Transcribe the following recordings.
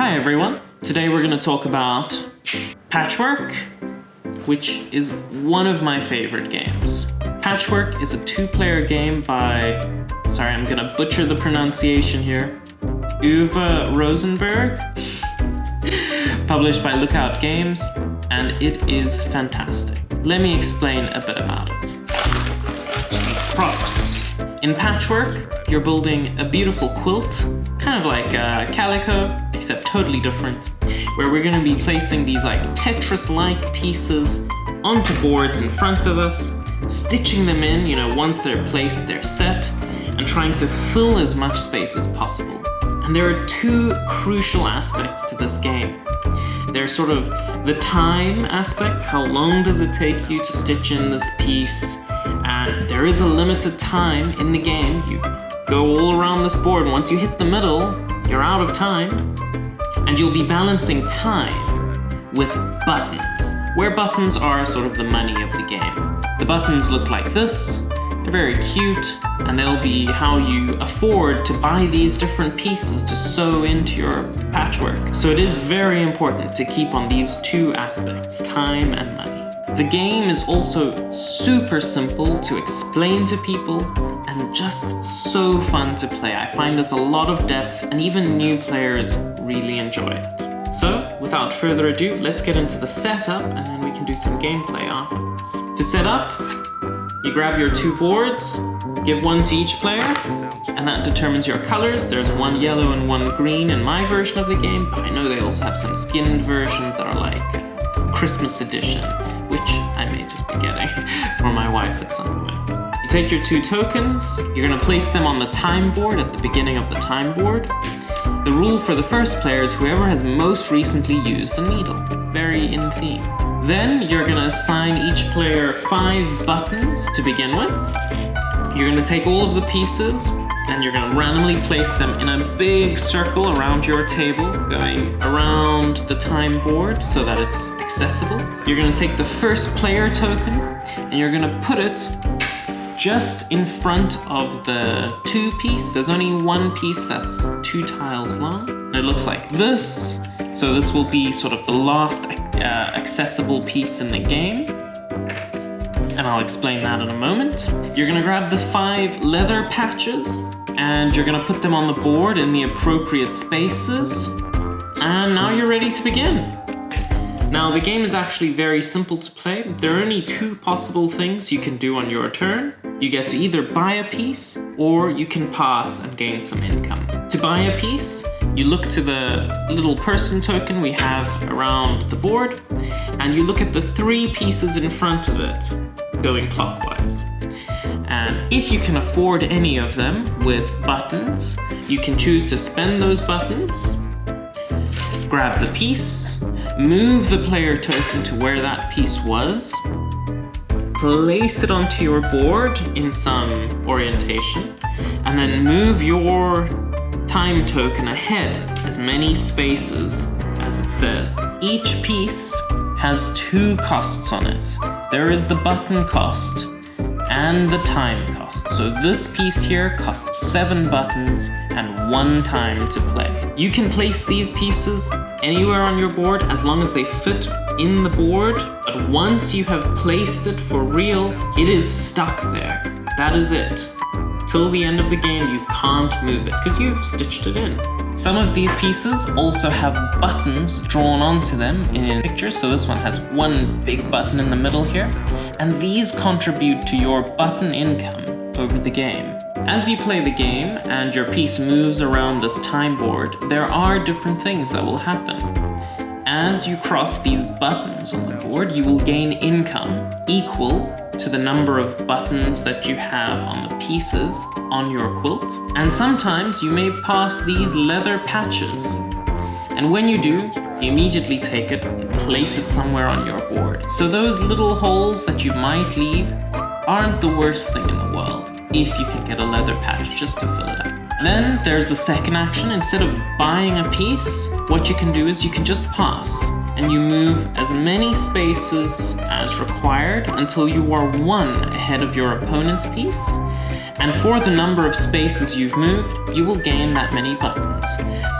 Hi everyone, today we're going to talk about Patchwork, which is one of my favorite games. Patchwork is a two-player game by, sorry I'm going to butcher the pronunciation here, Uwe Rosenberg, published by Lookout Games, and it is fantastic. Let me explain a bit about it. Props. In Patchwork, you're building a beautiful quilt, kind of like Calico, except totally different, where we're going to be placing these like Tetris-like pieces onto boards in front of us, stitching them in, once they're placed, they're set, and trying to fill as much space as possible. And there are two crucial aspects to this game. There's sort of the time aspect, how long does it take you to stitch in this piece, and there is a limited time in the game. You go all around this board, and once you hit the middle, you're out of time, and you'll be balancing time with buttons, where buttons are sort of the money of the game. The buttons look like this, they're very cute, and they'll be how you afford to buy these different pieces to sew into your patchwork. So it is very important to keep on these two aspects, time and money. The game is also super simple to explain to people and just so fun to play. I find there's a lot of depth and even new players really enjoy it. So, without further ado, let's get into the setup and then we can do some gameplay afterwards. To set up, you grab your two boards, give one to each player, and that determines your colors. There's one yellow and one green in my version of the game, but I know they also have some skinned versions that are like Christmas edition, which I may just be getting for my wife at some point. You take your two tokens, you're going to place them on the time board at the beginning of the time board. The rule for the first player is whoever has most recently used a needle. Very in theme. Then you're going to assign each player 5 buttons to begin with. You're going to take all of the pieces and you're going to randomly place them in a big circle around your table, going around the time board so that it's accessible. You're going to take the first player token and you're going to put it just in front of the 2 piece. There's only one piece that's 2 tiles long. And it looks like this. So this will be sort of the last accessible piece in the game. And I'll explain that in a moment. You're gonna grab the 5 leather patches and you're gonna put them on the board in the appropriate spaces. And now you're ready to begin. Now the game is actually very simple to play. There are only 2 possible things you can do on your turn. You get to either buy a piece or you can pass and gain some income. To buy a piece, you look to the little person token we have around the board and you look at the 3 pieces in front of it, going clockwise. And if you can afford any of them with buttons, you can choose to spend those buttons, grab the piece, move the player token to where that piece was, place it onto your board in some orientation, and then move your time token ahead as many spaces as it says. Each piece has 2 costs on it. There is the button cost and the time cost. So this piece here costs 7 buttons and 1 time to play. You can place these pieces anywhere on your board as long as they fit in the board, but once you have placed it for real, it is stuck there. That is it. Till the end of the game, you can't move it because you've stitched it in. Some of these pieces also have buttons drawn onto them in pictures. So this one has 1 big button in the middle here, and these contribute to your button income over the game. As you play the game and your piece moves around this time board, there are different things that will happen. As you cross these buttons on the board, you will gain income equal to the number of buttons that you have on the pieces on your quilt. And sometimes you may pass these leather patches. And when you do, you immediately take it and place it somewhere on your board. So those little holes that you might leave aren't the worst thing in the world if you can get a leather patch just to fill it up. Then there's the second action. Instead of buying a piece, what you can do is you can just pass. And you move as many spaces as required until you are 1 ahead of your opponent's piece. And for the number of spaces you've moved, you will gain that many buttons.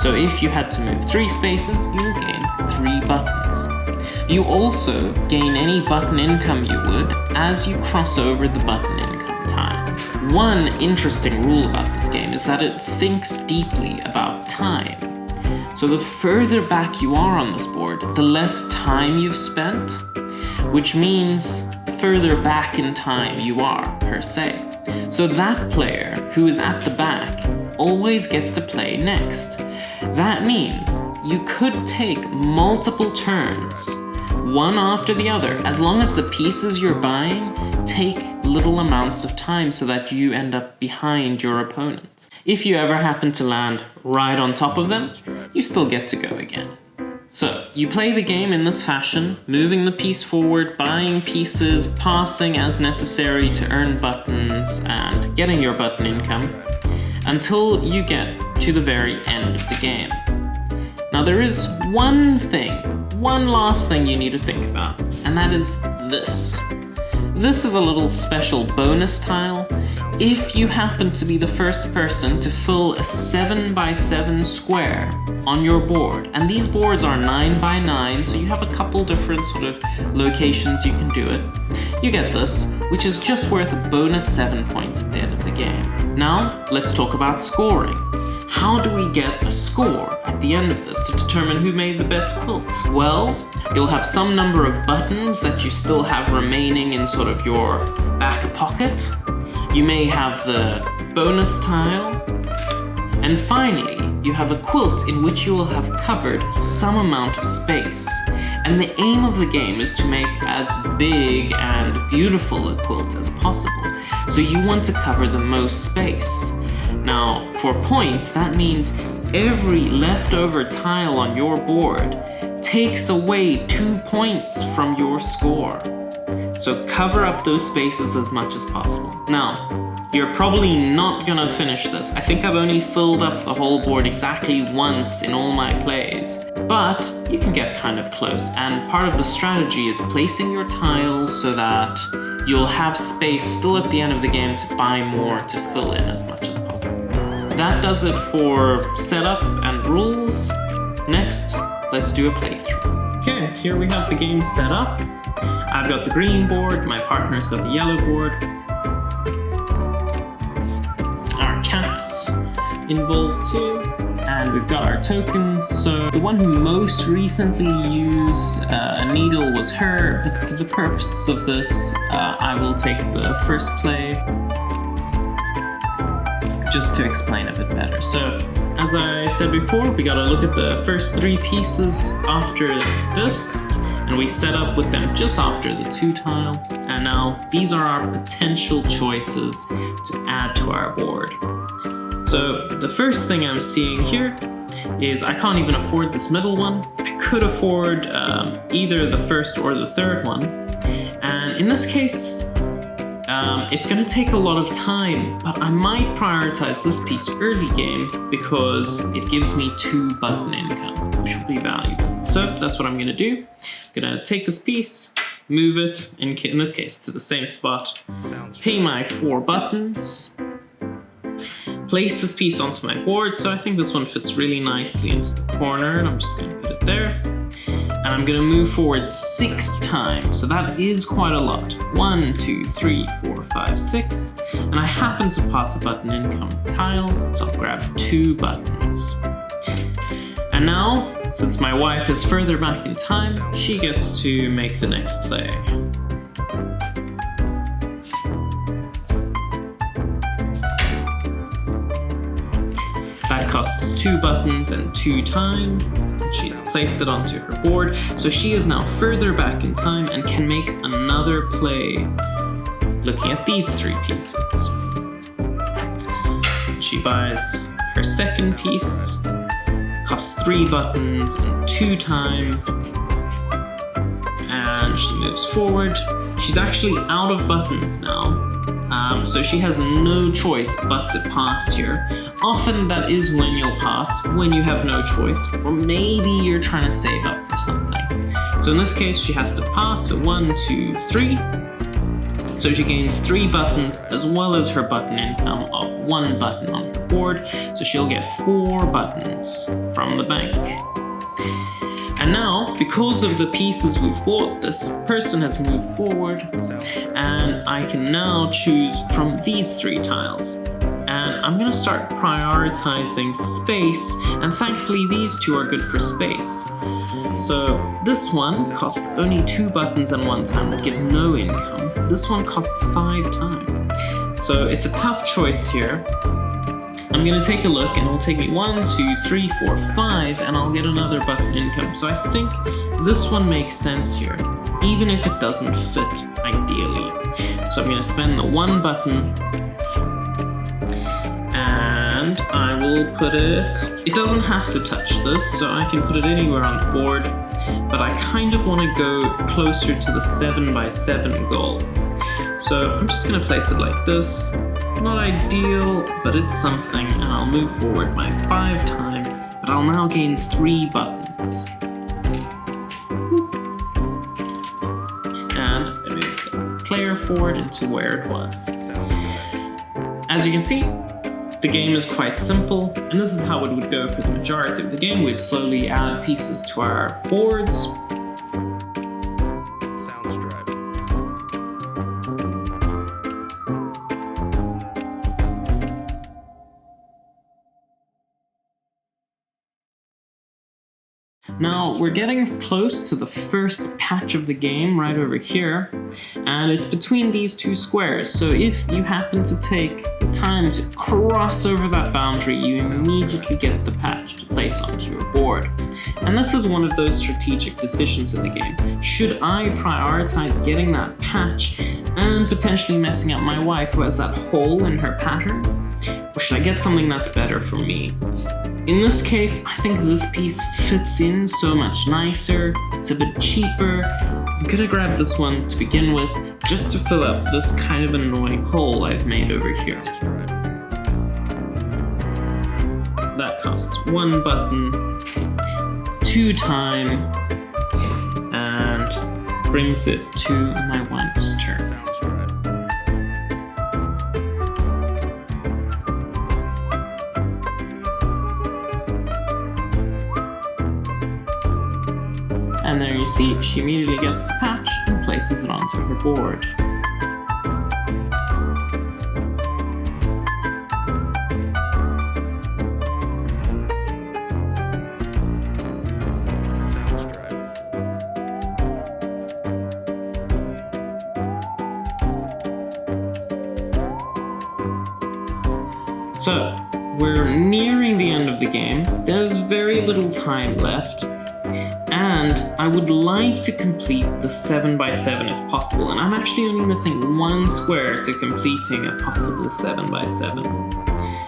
So if you had to move 3 spaces, you will gain 3 buttons. You also gain any button income you would as you cross over the button income tiles. One interesting rule about this game is that it thinks deeply about time. So the further back you are on this board, the less time you've spent, which means further back in time you are, per se. So that player who is at the back always gets to play next. That means you could take multiple turns, one after the other, as long as the pieces you're buying take little amounts of time so that you end up behind your opponent. If you ever happen to land right on top of them, you still get to go again. So, you play the game in this fashion, moving the piece forward, buying pieces, passing as necessary to earn buttons, and getting your button income, until you get to the very end of the game. Now there is one last thing you need to think about, and that is this. This is a little special bonus tile. If you happen to be the first person to fill a 7x7 square on your board, and these boards are 9x9, so you have a couple different sort of locations you can do it, you get this, which is just worth a bonus 7 points at the end of the game. Now, let's talk about scoring. How do we get a score at the end of this to determine who made the best quilt? Well, you'll have some number of buttons that you still have remaining in sort of your back pocket. You may have the bonus tile. And finally, you have a quilt in which you will have covered some amount of space. And the aim of the game is to make as big and beautiful a quilt as possible. So you want to cover the most space. Now, for points, that means every leftover tile on your board takes away 2 points from your score. So cover up those spaces as much as possible. Now, you're probably not gonna finish this. I think I've only filled up the whole board exactly once in all my plays, but you can get kind of close. And part of the strategy is placing your tiles so that you'll have space still at the end of the game to buy more to fill in as much as possible. That does it for setup and rules. Next, let's do a playthrough. Okay, here we have the game set up. I've got the green board, my partner's got the yellow board. Our cat's involved too, and we've got our tokens. So the one who most recently used a needle was her, but for the purpose of this, I will take the first play just to explain a bit better. So, as I said before, we gotta look at the first 3 pieces after this, and we set up with them just after the 2 tile. And now these are our potential choices to add to our board. So the first thing I'm seeing here is I can't even afford this middle one. I could afford either the first or the third one. And in this case, it's going to take a lot of time, but I might prioritize this piece early game because it gives me 2 button income, which will be valuable. So that's what I'm going to do. I'm going to take this piece, move it, in this case, to the same spot, pay my 4 buttons, place this piece onto my board. So I think this one fits really nicely into the corner, and I'm just going to put it there. And I'm gonna move forward 6 times, so that is quite a lot. 1, 2, 3, 4, 5, 6. And I happen to pass a button income tile, so I'll grab 2 buttons. And now, since my wife is further back in time, she gets to make the next play. That costs 2 buttons and 2 time. She has placed it onto her board, so she is now further back in time and can make another play looking at these 3 pieces. She buys her second piece, costs 3 buttons and 2 time, and she moves forward. She's actually out of buttons now. So she has no choice but to pass here. Often that is when you'll pass, when you have no choice, or maybe you're trying to save up for something. So in this case, she has to pass, so 1, 2, 3. So she gains 3 buttons as well as her button income of 1 button on her board. So she'll get 4 buttons from the bank. And now, because of the pieces we've bought, this person has moved forward, and I can now choose from these 3 tiles. And I'm gonna start prioritizing space, and thankfully these 2 are good for space. So this one costs only 2 buttons and 1 time, that gives no income. This one costs 5 time. So it's a tough choice here. I'm gonna take a look, and it'll take me 1, 2, 3, 4, 5, and I'll get another button income. So I think this one makes sense here, even if it doesn't fit ideally. So I'm gonna spend the 1 button, and I will put it doesn't have to touch this, so I can put it anywhere on the board, but I kind of wanna go closer to the 7 by 7 goal. So I'm just gonna place it like this. Not ideal, but it's something, and I'll move forward my 5 time, but I'll now gain 3 buttons. And I move the player forward into where it was. As you can see, the game is quite simple, and this is how it would go for the majority of the game. We'd slowly add pieces to our boards. Now, we're getting close to the first patch of the game right over here, and it's between these 2 squares, so if you happen to take the time to cross over that boundary, you immediately get the patch to place onto your board. And this is one of those strategic decisions in the game. Should I prioritize getting that patch and potentially messing up my wife who has that hole in her pattern? Or should I get something that's better for me? In this case, I think this piece fits in so much nicer, it's a bit cheaper. I'm gonna grab this one to begin with, just to fill up this kind of annoying hole I've made over here. That costs 1 button, 2 time, and brings it to my wife's turn. And there you see, she immediately gets the patch and places it onto her board. So, we're nearing the end of the game. There's very little time left. And I would like to complete the 7 by 7 if possible, and I'm actually only missing 1 square to completing a possible 7 by 7.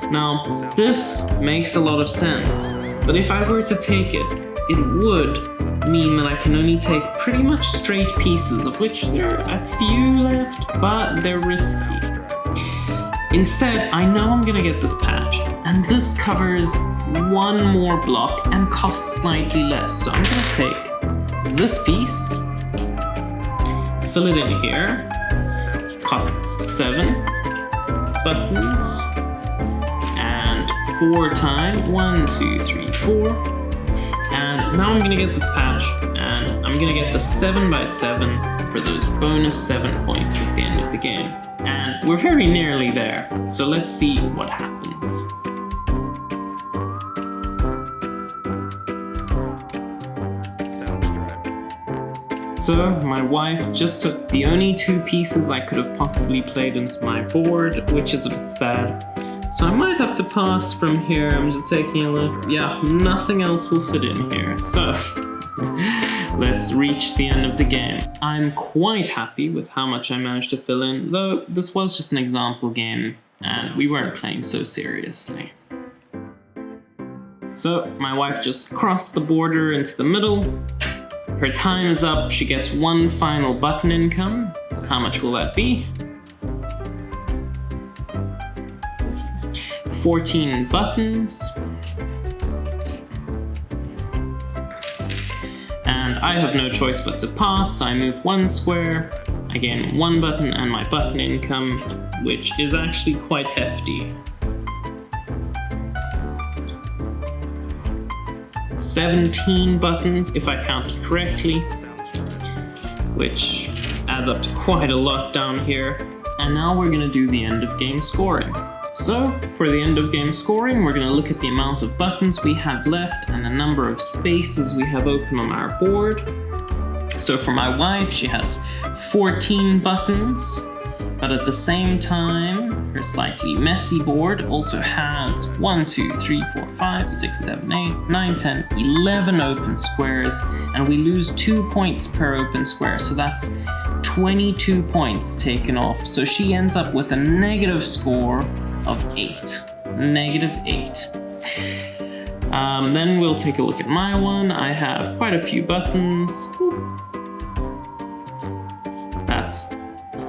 Now, this makes a lot of sense, but if I were to take it, it would mean that I can only take pretty much straight pieces, of which there are a few left, but they're risky. Instead, I know I'm gonna get this patch, and this covers 1 more block and costs slightly less. So I'm gonna take this piece, fill it in here, costs 7 buttons, and 4 time, 1, 2, 3, 4. And now I'm gonna get this patch, and I'm gonna get the 7 by 7 for those bonus 7 points at the end of the game. And we're very nearly there, so let's see what happens. So my wife just took the only 2 pieces I could have possibly played into my board, which is a bit sad. So I might have to pass from here. I'm just taking a look. Yeah, nothing else will fit in here. So let's reach the end of the game. I'm quite happy with how much I managed to fill in, though this was just an example game and we weren't playing so seriously. So my wife just crossed the border into the middle. Her time is up. She gets 1 final button income. How much will that be? 14 buttons. And I have no choice but to pass, so I move 1 square. I gain 1 button and my button income, which is actually quite hefty. 17 buttons if I count correctly, which adds up to quite a lot down here. And now we're gonna do the end of game scoring. So for the end of game scoring, we're gonna look at the amount of buttons we have left and the number of spaces we have open on our board. So for my wife, she has 14 buttons, but at the same time, her slightly messy board also has 1, 2, 3, 4, 5, 6, 7, 8, 9, 10, 11 open squares, and we lose 2 points per open square, so that's 22 points taken off. So she ends up with a negative score of 8. Negative 8. Then we'll take a look at my one. I have quite a few buttons. That's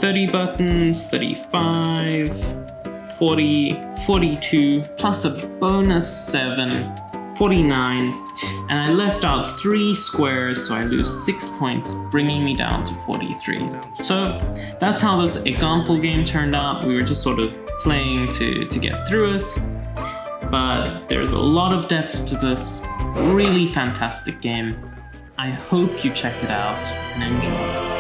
30 buttons, 35, 40, 42, plus a bonus 7, 49, and I left out 3 squares, so I lose 6 points, bringing me down to 43. So that's how this example game turned out. We were just sort of playing to get through it, but there's a lot of depth to this really fantastic game. I hope you check it out and enjoy.